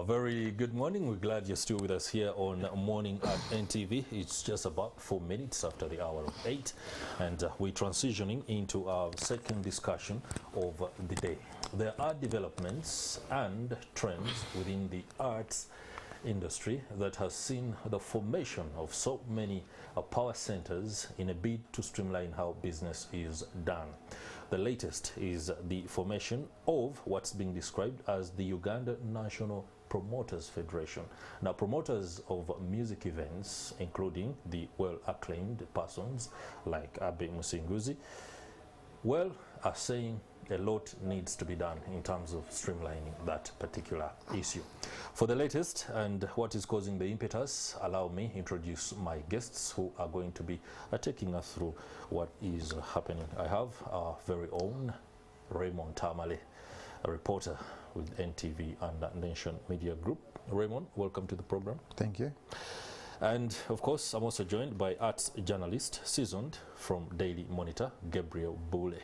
A very good morning. We're glad you're still with us here on Morning at NTV. It's just about 4 minutes after the hour of 8, and we're transitioning into our second discussion of the day. There are developments and trends within the arts industry that has seen the formation of so many power centers in a bid to streamline how business is done. The latest is the formation of what's being described as the Uganda National Promoters Federation. Now, promoters of music events, including the well-acclaimed persons like Abe Musinguzi, are saying a lot needs to be done in terms of streamlining that particular issue. For the latest and what is causing the impetus, allow me introduce my guests who are going to be taking us through what is happening. I have our very own Raymond Tamale, a reporter with NTV and Nation Media Group. Raymond, welcome to the program. Thank you. And of course, I'm also joined by arts journalist, seasoned from Daily Monitor, Gabriel Bule.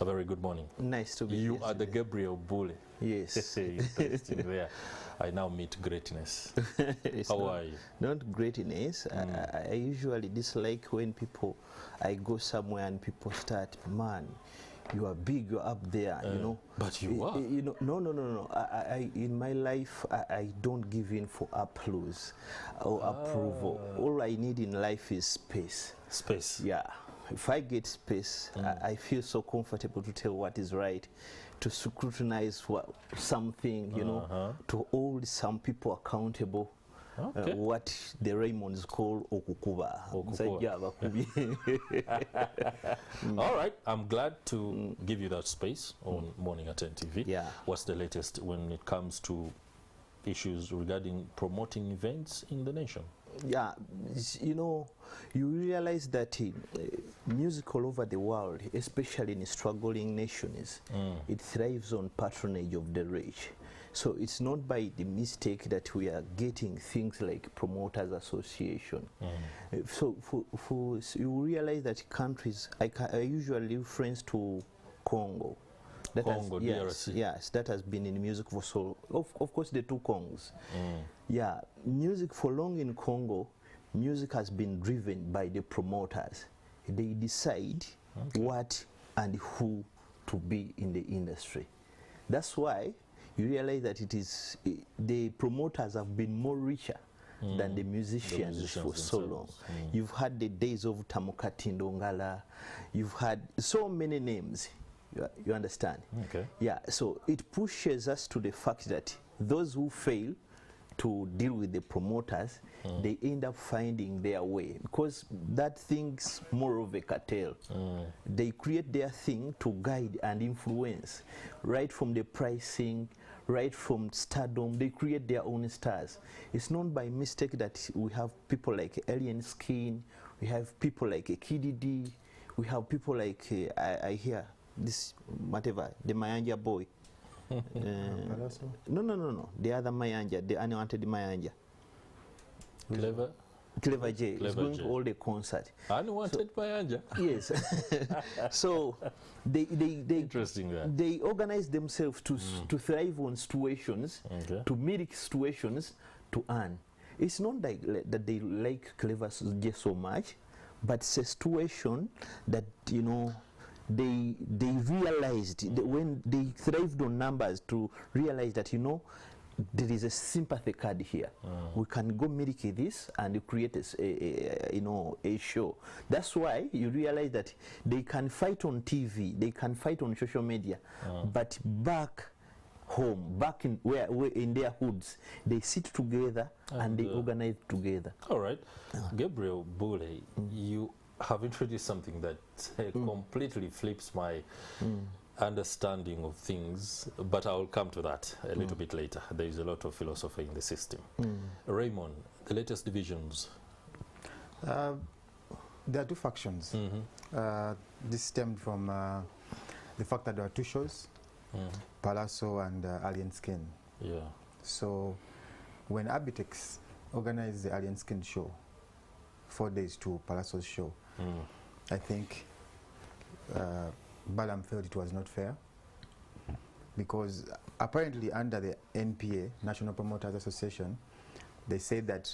A very good morning. Nice to be here. You are the Gabriel Bule. Yes. Interesting there. I now meet greatness. How are you? Not greatness. I usually dislike when I go somewhere and people start, man, you are big, you're up there, you know. But you are. You know, no. In my life, I don't give in for applause or approval. All I need in life is space. Space. Yeah. If I get space, I feel so comfortable to tell what is right, to scrutinize something, you know, to hold some people accountable. Okay. What the Raymonds call okukuba. All right, I'm glad to give you that space on Morning at NTV. Yeah. What's the latest when it comes to issues regarding promoting events in the nation? Yeah, you know, you realize that music all over the world, especially in struggling nations, it thrives on patronage of the rich. So it's not by the mistake that we are getting things like Promoters Association. So you realize that countries, I usually reference to Congo. That Congo, DRC. Yes, that has been in music for so, of course, the two Congos. Yeah, music for long in Congo, music has been driven by the promoters. They decide what and who to be in the industry. That's why you realize that the promoters have been more richer than the musicians for so long. You've had the days of Tamukati Ndongala, you've had so many names. You understand? Okay. Yeah, so it pushes us to the fact that those who fail to deal with the promoters, they end up finding their way, because that thing's more of a cartel. They create their thing to guide and influence, right from the pricing, right from stardom. They create their own stars. It's not by mistake that we have people like Alien Skin, we have people like KDD, we have people like, I hear, this whatever, the Mayanja boy. No. The other Mayanja, the unwanted Mayanja. Clever J. He's going to all the concert. Unwanted Mayanja. Yes. So they interesting that. They organize themselves to thrive on situations, to meet situations, to earn. It's not that they like Clever J so much, but it's a situation that, you know, they realized when they thrived on numbers to realize that, you know, there is a sympathy card here. We can go milk this and create a show. That's why you realize that they can fight on TV, they can fight on social media, but back home, back in where in their hoods, they sit together and they organize together. All right, Gabriel Bule, you have introduced something that completely flips my understanding of things, but I'll come to that a little bit later. There is a lot of philosophy in the system. Raymond, the latest divisions? There are two factions. This stemmed from the fact that there are two shows, Palazzo and Alien Skin. Yeah. So when Abitex organized the Alien Skin show, 4 days to Palazzo's show, I think Balam felt it was not fair. because apparently under the NPA, National Promoters Association, they said that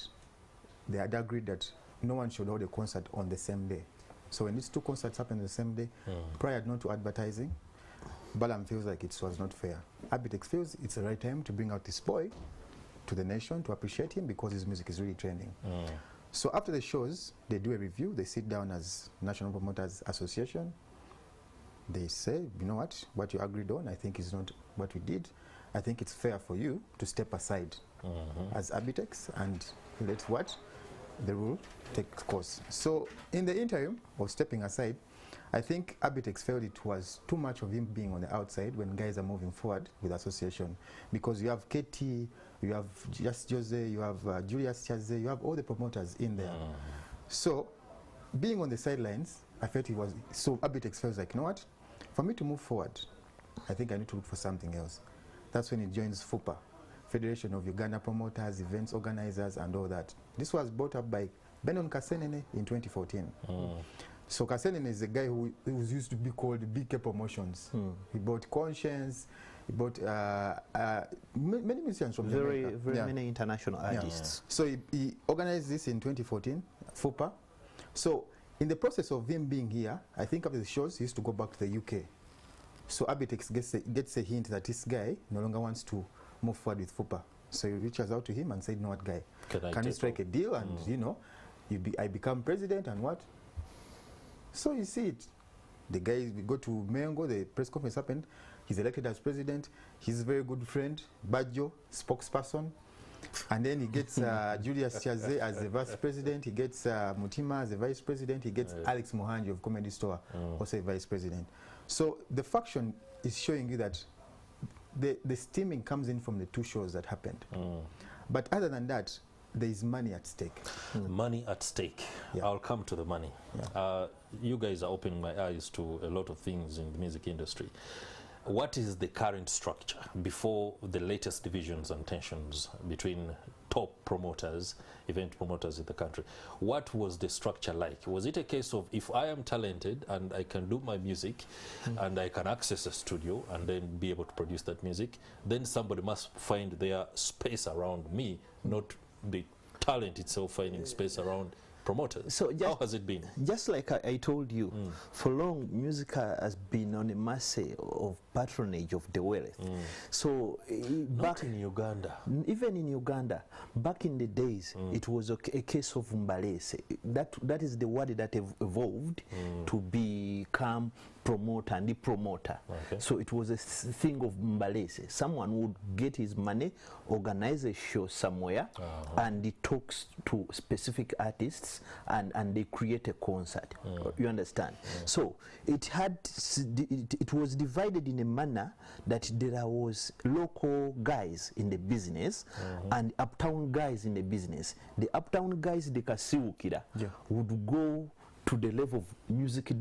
they had agreed that no one should hold a concert on the same day. So when these two concerts happen the same day, prior not to advertising, Balam feels like it was not fair. Abitex feels it's the right time to bring out this boy to the nation to appreciate him because his music is really trending. So after the shows, they do a review, they sit down as National Promoters Association, they say, you know what you agreed on, I think is not what we did. I think it's fair for you to step aside as Abitex and let the rule take course. So in the interim of stepping aside, I think Abitex felt it was too much of him being on the outside when guys are moving forward with association, because you have KT, you have Just Jose, you have Julius Chaze, you have all the promoters in there. So being on the sidelines, I felt it was, so Abitex felt like, you know what, for me to move forward, I think I need to look for something else. That's when he joins FUPA, Federation of Uganda Promoters, Events Organizers, and all that. This was brought up by Benon Kasenene in 2014. So Kasenene is a guy who used to be called BK Promotions. He bought Conscience, he bought many musicians from Jamaica. Very many international artists. So he organized this in 2014, FUPA. So in the process of him being here, I think after the shows, he used to go back to the UK. So Abitex gets a hint that this guy no longer wants to move forward with FUPA. So he reaches out to him and said, you know what, guy, can you strike a deal and, you know, I become president and what? So you see it. The guy, we go to Mengo, the press conference happened, he's elected as president, his very good friend, Bajo, spokesperson, and then he gets Julius Chaze as the vice president, he gets Mutima as the vice president, he gets Alex Mohanji of Comedy Store, also a vice president. So the faction is showing you that the steaming comes in from the two shows that happened. But other than that, there is money at stake. Money at stake. I'll come to the money. You guys are opening my eyes to a lot of things in the music industry. What is the current structure before the latest divisions and tensions between top promoters, event promoters in the country? What was the structure like? Was it a case of, if I am talented and I can do my music and I can access a studio and then be able to produce that music, then somebody must find their space around me, not the talent itself finding space around promoters? So how has it been? Just like I told you, for long, music has been on a mercy of patronage of the wealth. So not in Uganda. Even in Uganda, back in the days, it was a case of mbalese. That is the word that evolved to become promoter and the promoter. So it was a thing of mbalese. Someone would get his money, organize a show somewhere, and he talks to specific artists, and they create a concert. You understand? So it was divided in a manner that there was local guys in the business and uptown guys in the business. The uptown guys, the kasiwukira, would go to the level of music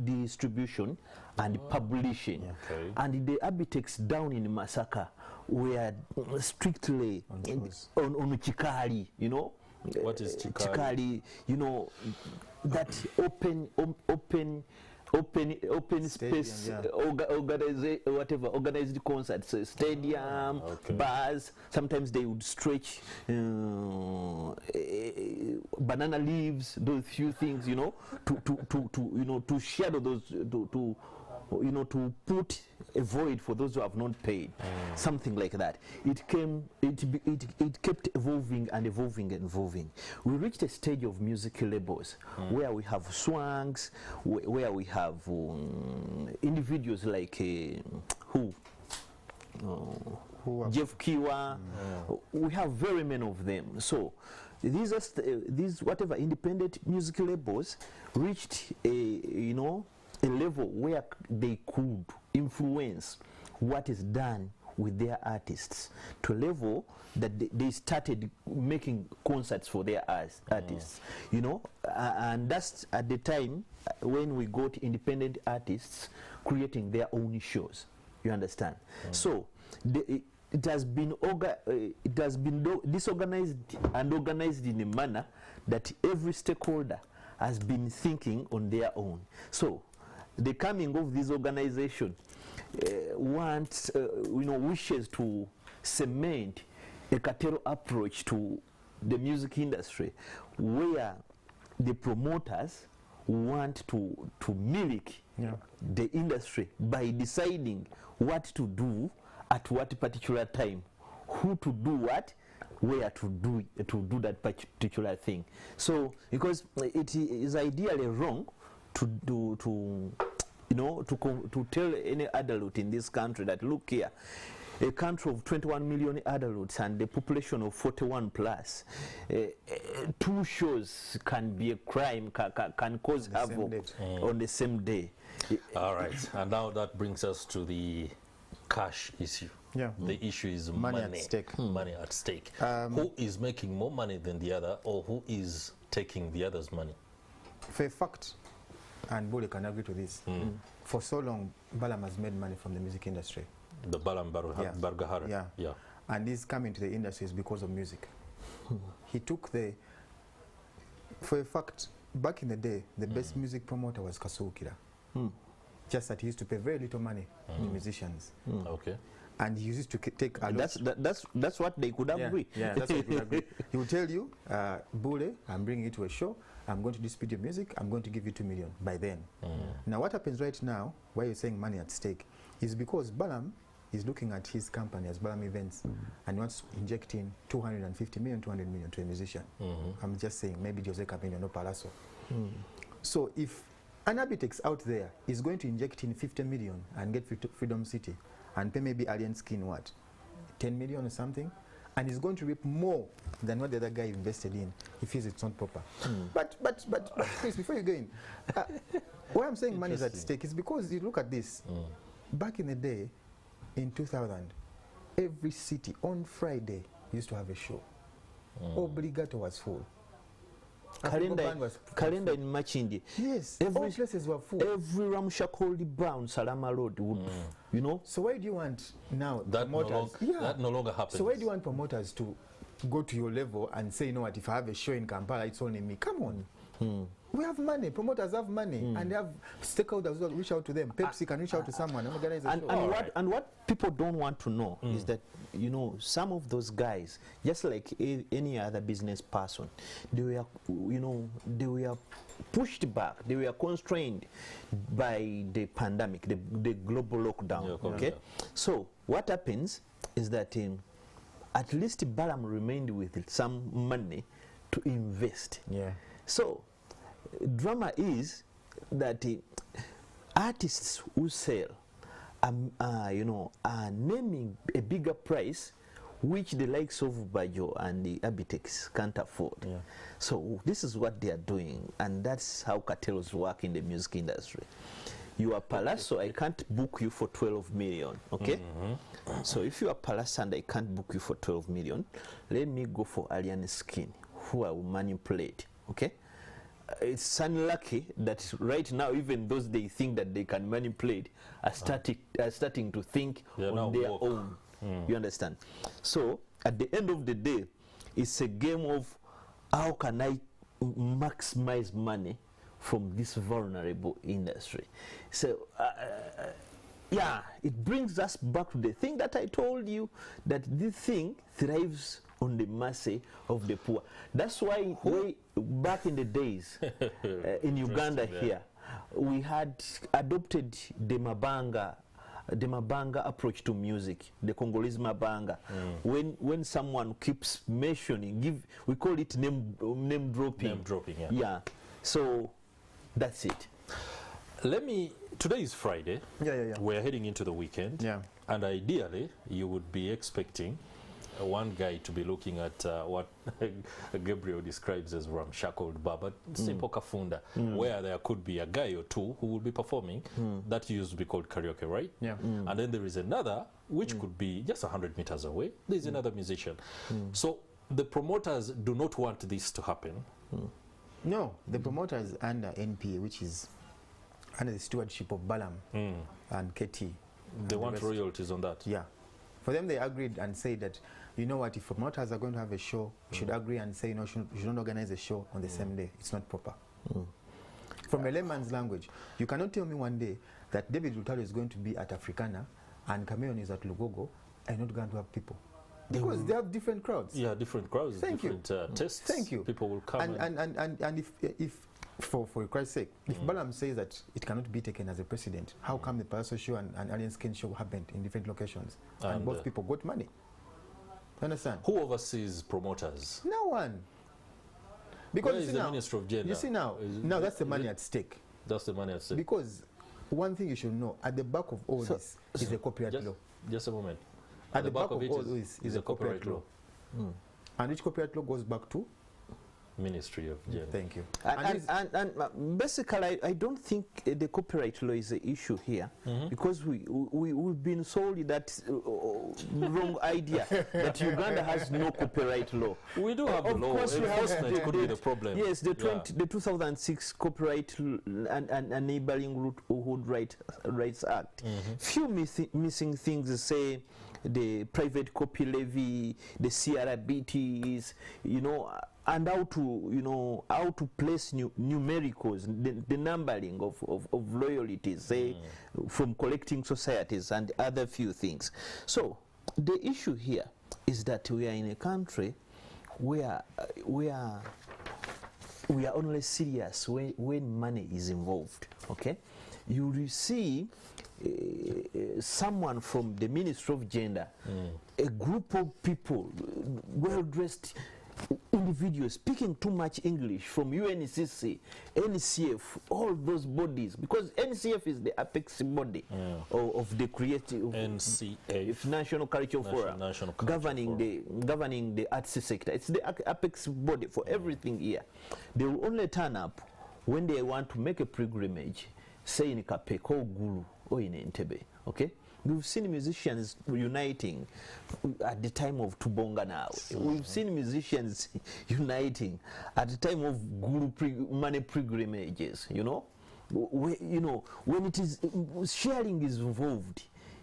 distribution and publishing. And the Abitex down in Masaka were strictly on Chikali, you know. What is Chikali? Chikali, you know, that open space, organized concerts, stadium, bars. Sometimes they would stretch banana leaves, those few things, you know, to shadow those, to put a void for those who have not paid, something like that. It kept evolving and evolving and evolving. We reached a stage of music labels where we have swangs, where we have individuals like Jeff Kiwa. We have very many of them. So these whatever independent music labels reached a level where they could influence what is done with their artists, to a level that they started making concerts for their artists, you know, and that's at the time when we got independent artists creating their own shows. You understand? So it has been disorganized and organized in a manner that every stakeholder has been thinking on their own. So the coming of this organization wants, wishes to cement a cartel approach to the music industry, where the promoters want to milk the industry by deciding what to do at what particular time, who to do what, where to do that particular thing. So because it is ideally wrong to tell any adult in this country that, look here, a country of 21 million adults and a population of 41 plus, 2 shows can be a crime, can cause havoc on the same day. All right, and now that brings us to the cash issue. Yeah. The issue is money at stake. Money at stake. Who is making more money than the other, or who is taking the other's money? For a fact, and Bole can agree to this, for so long, Balam has made money from the music industry. The Balam Bargahara. Yeah. And he's coming to the industry is because of music. He took for a fact, back in the day, the best music promoter was Kasuukira. Just that he used to pay very little money to musicians. Okay. And he used to take a lot. That's what they could agree. Yeah, that's what they could agree. He will tell you, Bule, I'm bringing you to a show, I'm going to distribute your music, I'm going to give you 2 million by then. Now what happens right now, why you're saying money at stake, is because Balam is looking at his company as Balam Events and wants to inject in 250 million, 200 million to a musician. I'm just saying, maybe Jose Camino, no Palazzo. So if an Abitex out there is going to inject in 50 million and get Freedom City and pay maybe Alien Skin, what, 10 million or something, and he's going to reap more than what the other guy invested in, he feels it's not proper. But please, before you go in, why I'm saying money is at stake is because you look at this. Back in the day, in 2000, every city on Friday used to have a show. Obligato was full. Calendar in Machindi. Yes, all places were full. Every Ramshakoldi Brown, Salama Road would, So why do you want now that promoters? that no longer happens. So why do you want promoters to go to your level and say, you know what, if I have a show in Kampala, it's only me? Come on. We have money. Promoters have money, and they have stakeholders who reach out to them. Pepsi can reach out to someone and organize a show. And what people don't want to know is that, some of those guys, just like any other business person, they were pushed back. They were constrained by the pandemic, the global lockdown. Okay, so what happens is that at least Balam remained with some money to invest. Yeah. So drama is that artists who sell are naming a bigger price which the likes of Bajo and the Abitex can't afford. Yeah. So this is what they are doing, and that's how cartels work in the music industry. You are Palazzo, I can't book you for 12 million, okay? So if you are Palazzo and I can't book you for 12 million, let me go for Alien Skin, who I will manipulate, okay? It's unlucky that right now, even those they think that they can manipulate are starting to think on their own. You understand? So at the end of the day, it's a game of how can I maximize money from this vulnerable industry. So yeah, it brings us back to the thing that I told you, that this thing thrives on the mercy of the poor. That's why way back in the days in Uganda here, we had adopted the Mabanga approach to music, the Congolese Mabanga. When someone keeps mentioning, we call it name dropping. Name dropping, yeah. Yeah. So that's it. Today is Friday. Yeah. We're heading into the weekend. Yeah. And ideally, you would be expecting one guy to be looking at what Gabriel describes as ramshackled bar, but simple kafunda, where there could be a guy or two who will be performing. That used to be called karaoke, right? Yeah. And then there is another, which could be just 100 meters away. There's another musician. So the promoters do not want this to happen. No, the promoters under NPA, which is under the stewardship of Balam and KT. They want royalties on that. Yeah. For them, they agreed and said that, you know what, if promoters are going to have a show, we should agree and say, you should not organize a show on the same day. It's not proper. From a layman's language, you cannot tell me one day that David Lutalo is going to be at Africana and Cameron is at Lugogo and not going to have people. Because they have different crowds. Yeah, different crowds, Thank different tastes. Thank you. People will come and if for Christ's sake, if Balaam says that it cannot be taken as a precedent, how come the Palazzo show and Alien Skin show happened in different locations and both people got money? Understand? Who oversees promoters? No one. Because Where is the Minister of Gender? You see now, that's the money at stake. That's the money at stake. Because one thing you should know, at the back of all this is a copyright law. Just a moment. At the back of all this is a copyright law. And which copyright law goes back to? Ministry of Gender. Thank you. And basically, I don't think the copyright law is the issue here, because we've been sold that wrong idea that Uganda has no copyright law. We do have a law. Enforcement could be the problem. Yes, the 2006 Copyright and Neighborhood Rights Act. Few missing things say the private copy levy, the CRBTs, you know, and how to place numericals, the numbering of royalties, say, from collecting societies and other few things. So the issue here is that we are in a country where we are only serious when money is involved. Okay, you will see someone from the Ministry of Gender, a group of people, well-dressed individuals speaking too much English from UNCC, NCF, all those bodies, because NCF is the apex body of the creative NCF, National Cultural Forum, governing the arts sector. It's the apex body for everything here. They will only turn up when they want to make a pilgrimage, say in Kapeko or Gulu or in Entebbe. Okay. We've seen musicians uniting at the time of Tubonga now. We've seen musicians uniting at the time of Guru money pilgrimages, you know. When it is sharing is involved,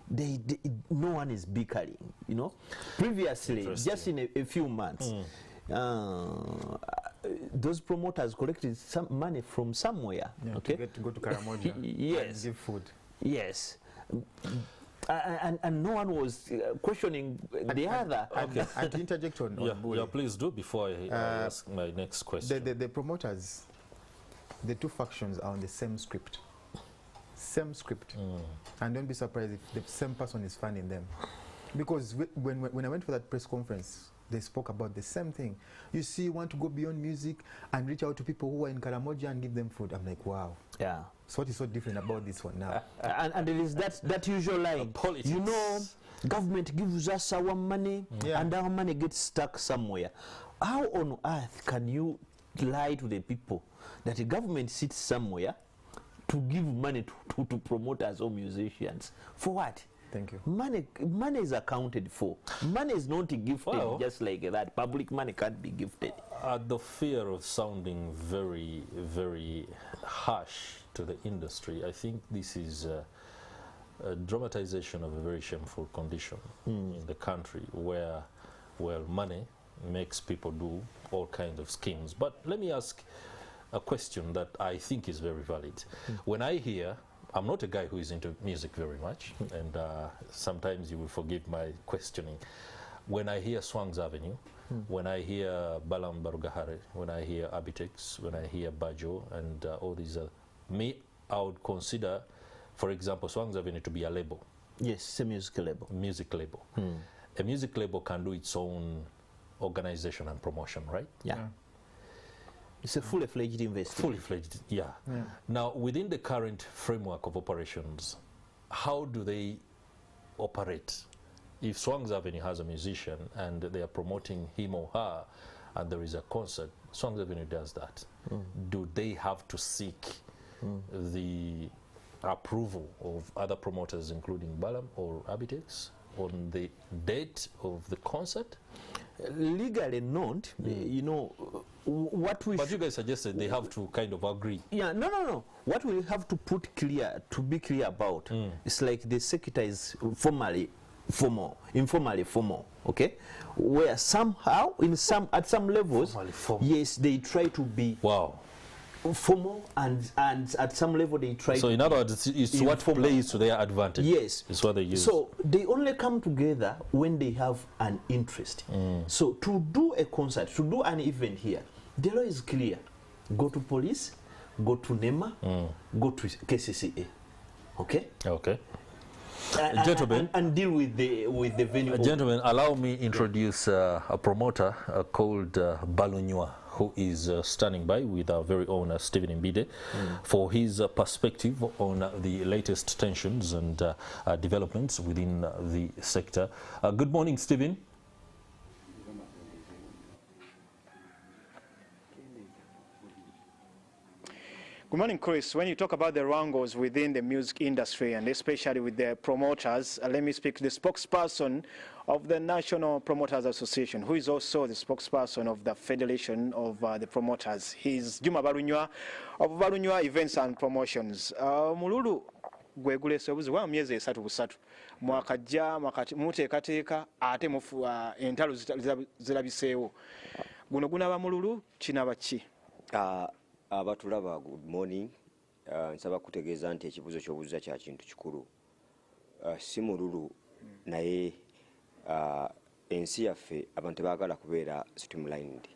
no one is bickering, you know. Previously, just in a few months, those promoters collected some money from somewhere, okay, to go to Karamoja yes, and give food. Yes. And no one was questioning the other. Okay. And to interject on yeah, please do before I ask my next question. The promoters, the two factions are on the same script. Same script. And don't be surprised if the same person is funding them. Because when I went for that press conference, they spoke about the same thing. You see, you want to go beyond music and reach out to people who are in Karamoja and give them food. I'm like, wow. Yeah. So what is so different about this one now? And there is that usual line. Politics. You know, government gives us our money and our money gets stuck somewhere. How on earth can you lie to the people that the government sits somewhere to give money to promoters or musicians? For what? Thank you. Money is accounted for. Money is not gifted just like that. Public money can't be gifted. The fear of sounding very, very harsh to the industry, I think this is a dramatization of a very shameful condition in the country where money makes people do all kinds of schemes. But let me ask a question that I think is very valid. When I hear, I'm not a guy who is into music very much, and sometimes you will forgive my questioning. When I hear Swang's Avenue, when I hear Balam Barugahare, when I hear Abitex, when I hear Bajo, and all these, I would consider, for example, Swang's Avenue to be a label. Yes, it's a music label. Music label. A music label can do its own organization and promotion, right? Yeah. It's a fully fledged investment. Fully fledged, yeah. Now, within the current framework of operations, how do they operate? If Swang's Avenue has a musician and they are promoting him or her and there is a concert, Swang's Avenue does that. Do they have to seek the approval of other promoters, including Balam or Abitex, on the date of the concert? Legally not, you know, what we... But you guys suggested they have to kind of agree. Yeah, no. What we have to be clear about, it's like the secretary is informally formal, okay? Where somehow, at some levels, yes, they try to be... Wow. formal and at some level they try. So in other words, it's what plays to their advantage. Yes, it's what they use. So they only come together when they have an interest. So to do a concert, to do an event here, the law is clear: go to police, go to NEMA, go to KCCA. Okay. Okay. Gentlemen, and deal with the venue. Gentlemen, allow me introduce a promoter called Balunywa, who is standing by with our very own Stephen Mbide for his perspective on the latest tensions and developments within the sector. Good morning, Stephen. Good morning, Chris. When you talk about the wrangles within the music industry and especially with the promoters, let me speak to the spokesperson of the National Promoters Association, who is also the spokesperson of the Federation of the Promoters. He's Juma Balunywa of Balunywa Events and Promotions. Mululu gwegulese obuzi wa myezi 3 mwakajja muteekateeka ate mufu entalo zirabiseewo guno gunaba mululu kinaba ki? Abatulaba, good morning. Nsaba kutegeeza nti ekibuzo ky'obuuza kya kintu kikulu. Si mululu naye ensi yaffe abantu baagala kubeera streamlined.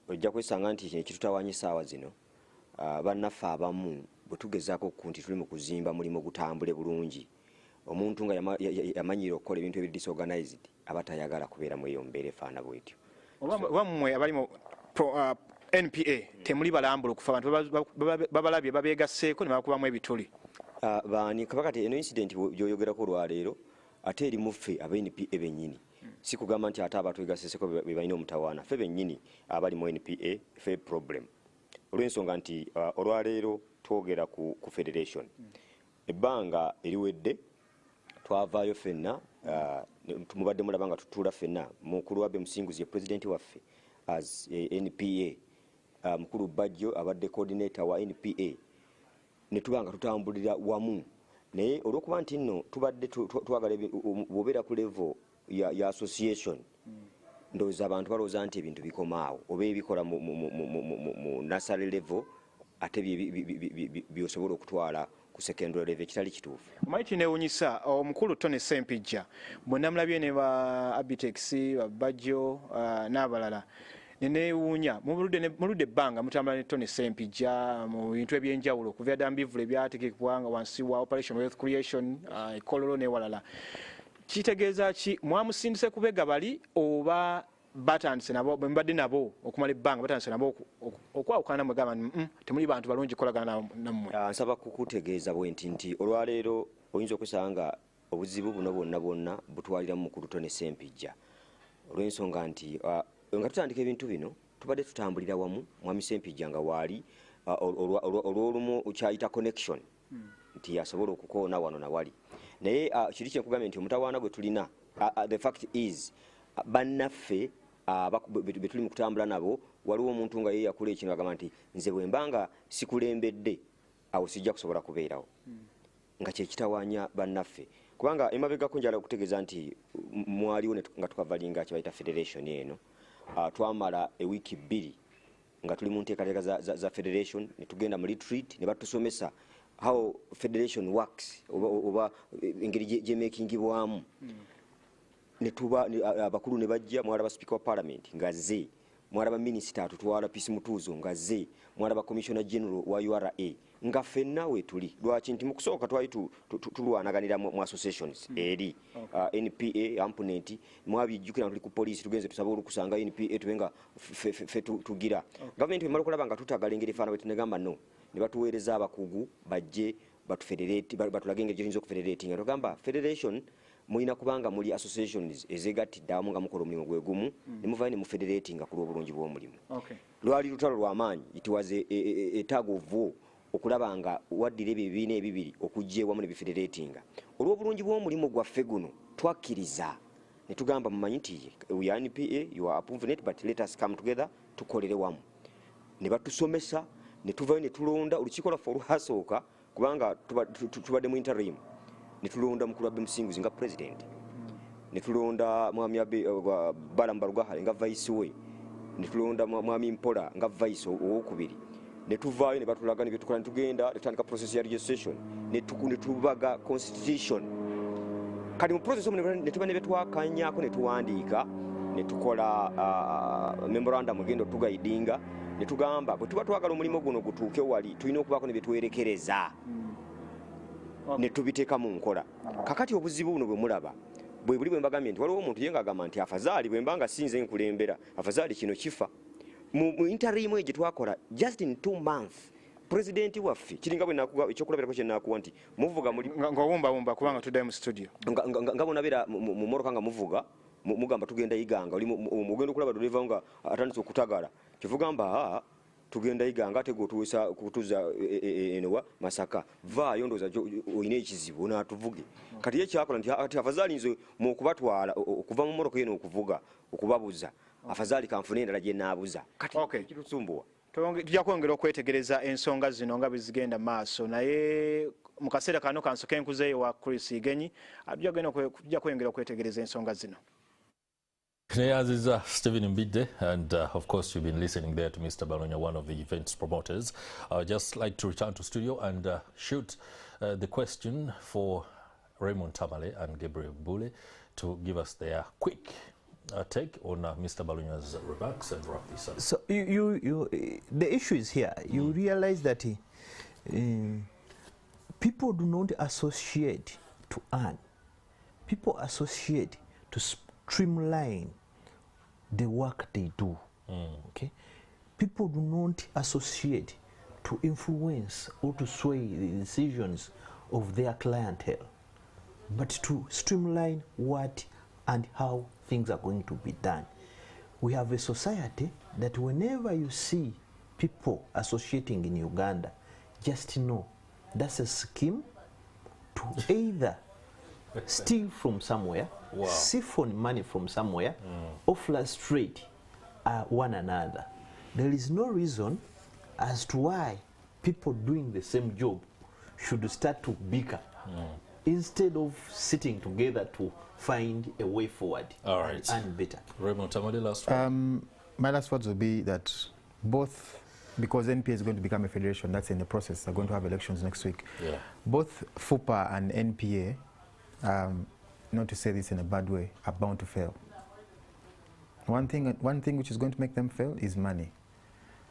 Ojja kwesanga nti ekitutawaanya essaawa zino bannaffe abamu bwe tugezaako nti tuli mu kuzimba mulimu gutambule bulungi, omuntu nga yamanyira okukola ebintu ebiri disorganized aba tayagala kubeera mu eyo mbeera efaana bwetyo. Wammwe abali mu NPA temuli balambula okufa abantu babalabye babeegasseeko ne bakubamu ebituli. Baani kabakati eno incident gyoyogerako olwaleero ate eri muffe aba NPA bennyini. Si kugamba nti ate abatwegasseko be balina omutawaana. Ffe bennyini abali mu NPA ffe problem. Olw'ensonga nti olwaleero twogera ku federation. Ebbanga eriwedde twavaayo ffenna mubadde mulaba nga tutuula ffenna mukulu wabbe Musinguzi ye president waffe as NPA. Mukulu Bajjo abadde coordinator wa NPA ne tubanga tutambulira wamu naye olwokuba nti nno tubadde twagala bw'obeera ku level ya association ndowooza abantu balowooza nti ebintu bikomaawo oba ebikola mu nursery level ate byosobola okutwala ku secondary level kitali kituufu. Omanyi kineewuunyisa omukulu Tony Sempijja bonna mulabye ne ba Abitex ba Bajjo n'abalala neneewuunya muludde ebbanga mutambula ne Tony Sempijja mu bintu ebyenjawulo kuva ddala mbivule ebyategekebwa nga wansi wa Operation Wealth Creation ekololo n'ewalala. Kitegeeza ki mwamusindise kubega bali oba batandise nabo bwe mbadde nabo okumala ebbanga batandise nabo okwawukana namwe gamba temuli bantu balungi kolagana nammwe? Nsaba kukutegeeza bwenti nti olwaleero oyinza okusanga obuzibu buno bwonna butwalira mu mukulu Tony Sempijja olw'ensonga nti nga tutandika ebintu bino tubadde tutambulira wamu mwami Sempijja nga waali olw'olumu kyayita connection nti asobola okukoona wano na wali naye kiri kyenkugambye nti omutawaana gwe tulina the fact is bannaffe be tuli mu kutambula nabo waliwo omuntu nga ye yakula ekino agamba nti nze bwe mbanga sikulembedde awo sijja kusobola kubeerawo nga kyekitawaanya bannaffe kubanga emabegako njala okutegeeza nti mwaliwo nga tukavalinga kyebayita federation eno twamala ewiiki 2 nga tuli mu nteekateeka za federation ne tugenda mu retreat ne batusomesa how federation works oba engeri gyemekingibwamu ne tuba abakulu ne bajja mwalaba speaker wa parliament nga ze mwalaba minister atutwala peace mutuuzo nga ze mwalaba commissioner general wa URA nga ffenna we tuli lwaki nti mu kusooka twali tulwanaganira mu associations eri NPA ampunenti mwabijjukira tuli ku police tugenze tusaba olukusanga NPA tubenga fe tugira government emala okulaba nga tutagala engeri efaana bwe tunagamba no ne batuweereza abakugu bajje batulage engeri gyetuyinza okufederating tugamba federation mulina kubanga muli associations ezegattidde awamu nga mukola omulimu gwe gumu ne muvaayo ne mufederatinga ku lw'obulungi bw'omulimu. Lwali lutalo lw'amaanyi ituwaze etaaga ovu okulaba nga waddira ebyo ebibiina ebibiri okujja ewamu ne bifederatinga olw'obulungi bw'omulimu gwaffe guno twakkiriza ne tugamba mumanyi nti we are NPA you are approving it but let us come together tukolere wamu ne batusomesa ne tuvaayo ne tulonda olukiiko lwaffe olwasooka kubanga tubadde mu interim ne tulonda mukulu wabbe Musinguzi nga president ne tulonda mwami Balamba Lugahale nga vice we netulonda mwami Mpola nga vice owokubiri netuvaayo ne batulaga ne byetukola netugenda netutandika process ya registration netubaga constitution kati mu process netuba ne betwakanyako netuwandiika netukola memorandum egenda otugaidinga netugamba bwe tuba twagala omulimu guno gutuuke wali tulina okubaako ne betwerekereza netubiteeka mu nkola kakati obuzibu buno bwe mulaba bwe buli bwe mbagambye nti waliwo omuntu yenga agamba nti afazaali bwe mbanga sinze nkulembera afazaali kino kifa mu interim gye twakola just in 2 months president waffe kiringa bwe ekyokulabirako kye nakuwa nti muvuga ng'owumbawumba kubanga tuddayo mu studio nga bonabeera mu moroka nga muvuga mugamba tugenda Iganga oli mugenda okulaba driver nga atandise okutagala kivugamba tugenda Iganga ate gotuwesa kutuza enowa Masaka vaayo ndoza oyina ekizibu natuvuge kati ekyakola nti ati afazaali nze mu kubatwala okuva mu moroka yeno okuvuga okubabuza afazaali kanfune endala gye naabuza kati kitusumbuwa tujja kwongera okwetegereza ensonga zino nga bizigenda maaso naye mu kaseera kano kansoke enkuzeeyo wa Chris Igenyi tujja kwongera okwetegereza ensonga zino. As is Stephen Mbide, and of course you've been listening there to Mr. Balonya, one of the event's promoters. I would just like to return to studio and shoot the question for Raymond Tamale and Gabriel Bule to give us their quick take on Mr. Balonya's remarks and wrap this up. So the issue is here. You realize that people do not associate to earn. People associate to streamline the work they do. Okay, people do not associate to influence or to sway the decisions of their clientele, but to streamline what and how things are going to be done. We have a society that whenever you see people associating in Uganda, just know that's a scheme to either steal from somewhere, siphon money from somewhere, or frustrate one another. There is no reason as to why people doing the same job should start to bicker instead of sitting together to find a way forward. All right. And better. Raymond Tamale, last word. My last words will be that both, because NPA is going to become a federation, that's in the process, they're going to have elections next week. Yeah. Both FUPA and NPA, not to say this in a bad way, are bound to fail. One thing which is going to make them fail is money.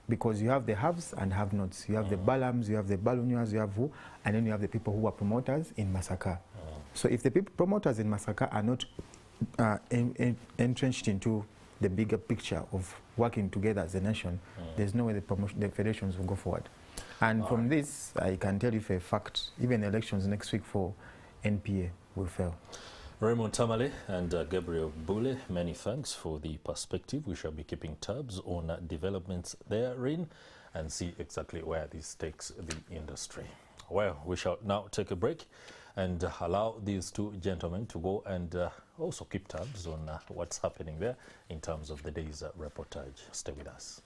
Because you have the haves and have-nots. You have the Balams, you have the Balonyas, you have who, and then you have the people who are promoters in Masaka. So if the promoters in Masaka are not entrenched into the bigger picture of working together as a nation, there's no way the federations will go forward. And from this, I can tell you for a fact, even elections next week for NPA will fail. Raymond Tamale and Gabriel Bule, many thanks for the perspective. We shall be keeping tabs on developments therein and see exactly where this takes the industry. Well, we shall now take a break and allow these two gentlemen to go and also keep tabs on what's happening there in terms of the day's reportage. Stay with us.